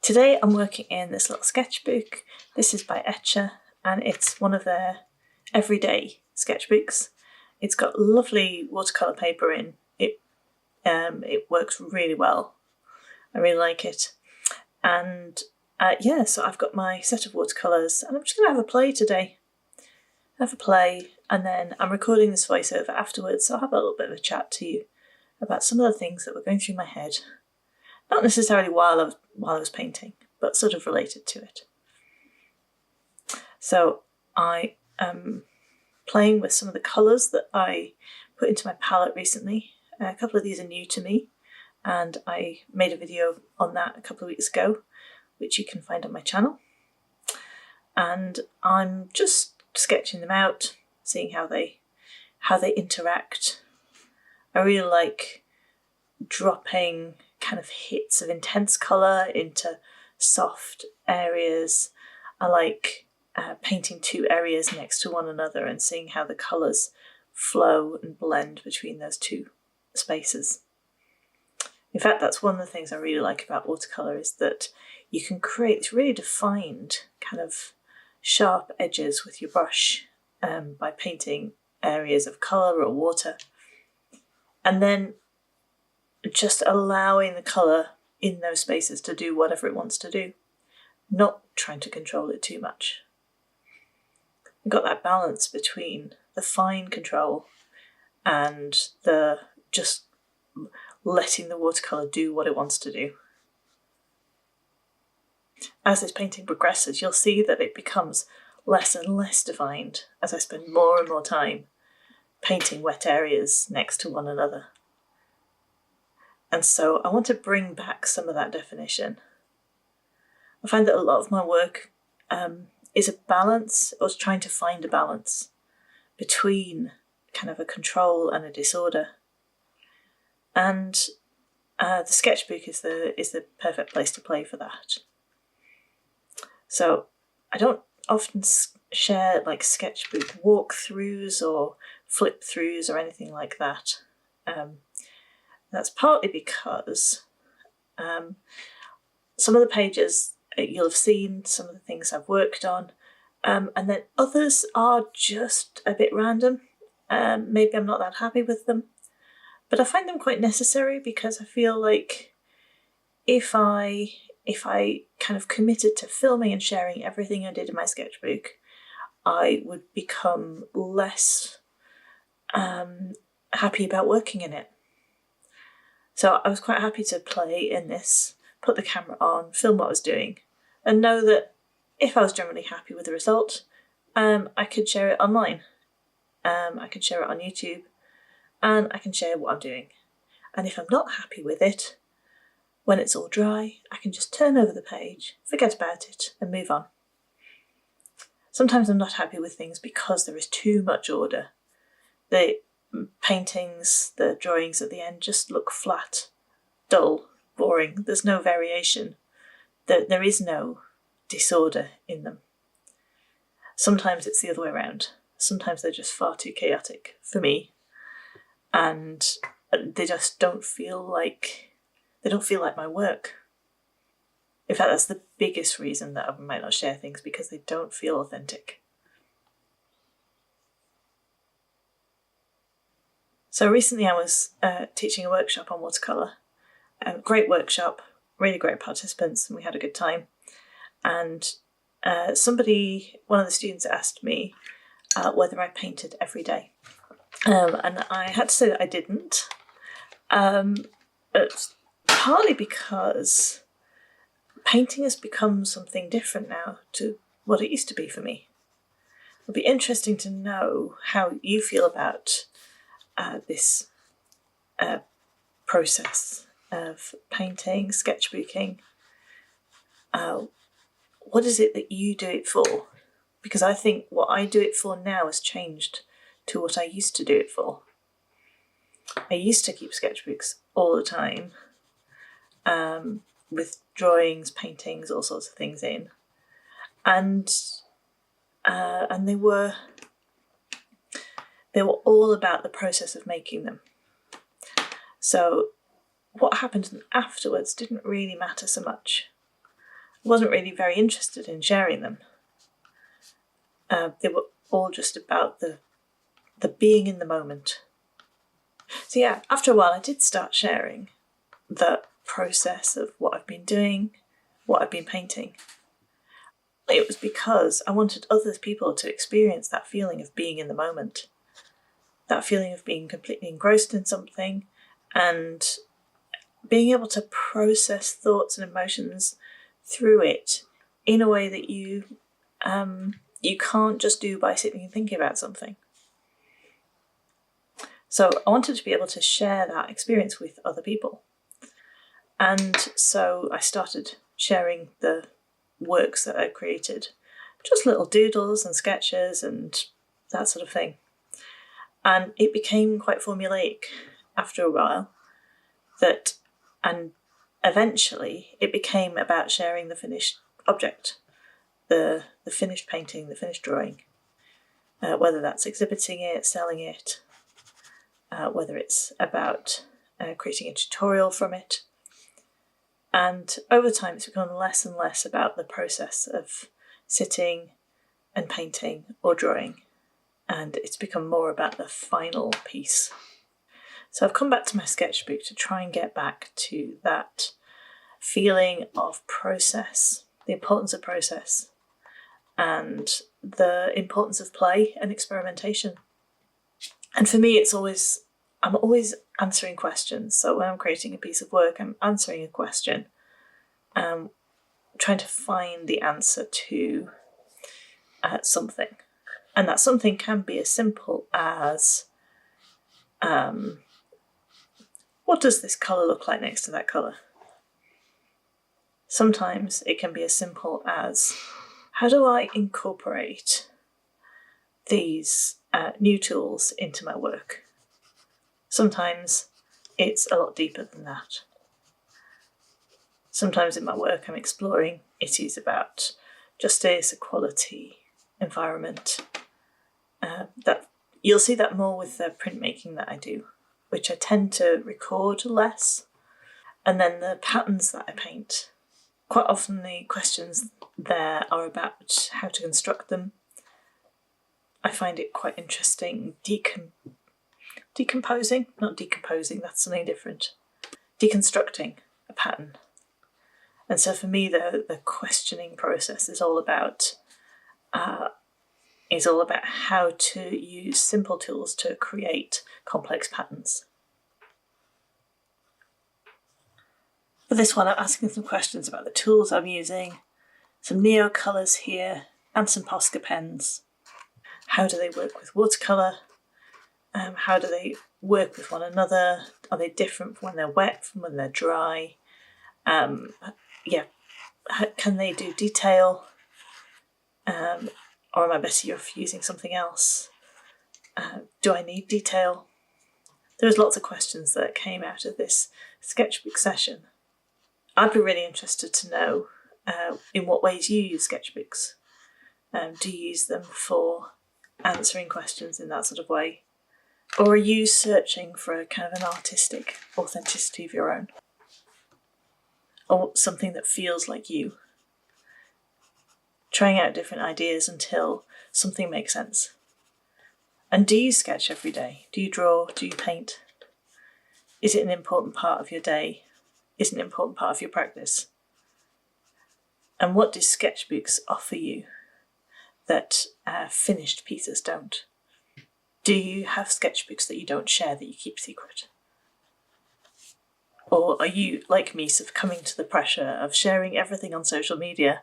Today I'm working in this little sketchbook. This is by Etchr and it's one of their everyday sketchbooks. It's got lovely watercolour paper in. It works really well. I really like it. And yeah, so I've got my set of watercolours and I'm just going to have a play today. Have a play, and then I'm recording this voiceover afterwards, so I'll have a little bit of a chat to you about some of the things that were going through my head. Not necessarily while I was painting, but sort of related to it. So I am playing with some of the colours that I put into my palette recently. A couple of these are new to me, and I made a video on that a couple of weeks ago, which you can find on my channel. And I'm just sketching them out, seeing how they interact. I really like dropping kind of hits of intense colour into soft areas. I like painting two areas next to one another and seeing how the colours flow and blend between those two spaces. In fact, that's one of the things I really like about watercolour, is that you can create this really defined kind of sharp edges with your brush by painting areas of colour or water, and then just allowing the colour in those spaces to do whatever it wants to do, not trying to control it too much. You've got that balance between the fine control and the just letting the watercolour do what it wants to do. As this painting progresses, you'll see that it becomes less and less defined as I spend more and more time painting wet areas next to one another. And so I want to bring back some of that definition. I find that a lot of my work is a balance, or is trying to find a balance between kind of a control and a disorder. And the sketchbook is the perfect place to play for that. So I don't often share like sketchbook walkthroughs or flip throughs or anything like that. That's partly because some of the pages you'll have seen, some of the things I've worked on, and then others are just a bit random. Maybe I'm not that happy with them, but I find them quite necessary because I feel like if I kind of committed to filming and sharing everything I did in my sketchbook, I would become less happy about working in it. So I was quite happy to play in this, put the camera on, film what I was doing, and know that if I was generally happy with the result, I could share it online. I can share it on YouTube, and I can share what I'm doing. And if I'm not happy with it, when it's all dry, I can just turn over the page, forget about it, and move on. Sometimes I'm not happy with things because there is too much order. The paintings, the drawings at the end just look flat, dull, boring. There's no variation. There is no disorder in them. Sometimes it's the other way around. Sometimes they're just far too chaotic for me, and they just don't feel like my work. In fact, that's the biggest reason that I might not share things, because they don't feel authentic. So recently I was teaching a workshop on watercolour. Great workshop, really great participants, and we had a good time. And one of the students asked me whether I painted every day. And I had to say that I didn't. Partly because painting has become something different now to what it used to be for me. It'll be interesting to know how you feel about this process of painting, sketchbooking. What is it that you do it for? Because I think what I do it for now has changed to what I used to do it for. I used to keep sketchbooks all the time, with drawings, paintings, all sorts of things in, and they were all about the process of making them. So what happened afterwards didn't really matter so much. wasn't really very interested in sharing them. They were all just about the being in the moment. So yeah, after a while I did start sharing the process of what I've been doing, what I've been painting. It was because I wanted other people to experience that feeling of being in the moment, that feeling of being completely engrossed in something and being able to process thoughts and emotions through it in a way that you can't just do by sitting and thinking about something. So I wanted to be able to share that experience with other people. And so I started sharing the works that I created, just little doodles and sketches and that sort of thing. And it became quite formulaic after a while, and eventually it became about sharing the finished object, the finished painting, the finished drawing, whether that's exhibiting it, selling it, whether it's about creating a tutorial from it. And over time it's become less and less about the process of sitting and painting or drawing, and it's become more about the final piece. So I've come back to my sketchbook to try and get back to that feeling of process, the importance of process, and the importance of play and experimentation. And for me, I'm always answering questions. So when I'm creating a piece of work, I'm answering a question, trying to find the answer to something. And that something can be as simple as, what does this colour look like next to that colour? Sometimes it can be as simple as, how do I incorporate these new tools into my work? Sometimes it's a lot deeper than that. Sometimes in my work I'm exploring issues about justice, equality, environment. That you'll see that more with the printmaking that I do, which I tend to record less. And then the patterns that I paint, quite often the questions there are about how to construct them. I find it quite interesting deconstructing a pattern. And so for me, the questioning process is all about how to use simple tools to create complex patterns. For this one, I'm asking some questions about the tools I'm using, some Neocolours here, and some Posca pens. How do they work with watercolour? How do they work with one another? Are they different from when they're wet, from when they're dry? Can they do detail? Or am I better off using something else? Do I need detail? There's lots of questions that came out of this sketchbook session. I'd be really interested to know in what ways you use sketchbooks. Do you use them for answering questions in that sort of way? Or are you searching for a kind of an artistic authenticity of your own? Or something that feels like you? Trying out different ideas until something makes sense. And do you sketch every day? Do you draw? Do you paint? Is it an important part of your day? Is it an important part of your practice? And what do sketchbooks offer you that finished pieces don't? Do you have sketchbooks that you don't share, that you keep secret? Or are you, like me, succumbing to the pressure of sharing everything on social media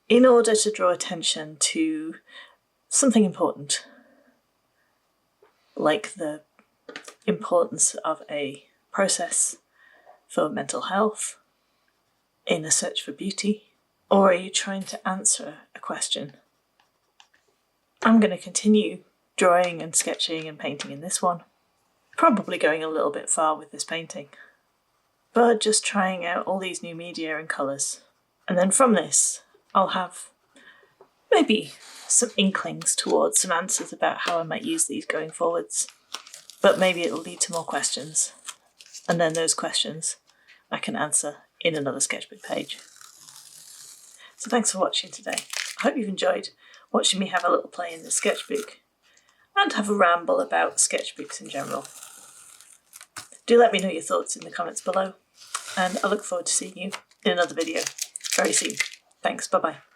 in order to draw attention to something important, like the importance of a process for mental health, in a search for beauty? Or are you trying to answer a question? I'm going to continue drawing and sketching and painting in this one. Probably going a little bit far with this painting, but just trying out all these new media and colours. And then from this, I'll have maybe some inklings towards some answers about how I might use these going forwards. But maybe it'll lead to more questions. And then those questions I can answer in another sketchbook page. So thanks for watching today. I hope you've enjoyed watching me have a little play in the sketchbook and have a ramble about sketchbooks in general. Do let me know your thoughts in the comments below, and I look forward to seeing you in another video very soon. Thanks, bye bye.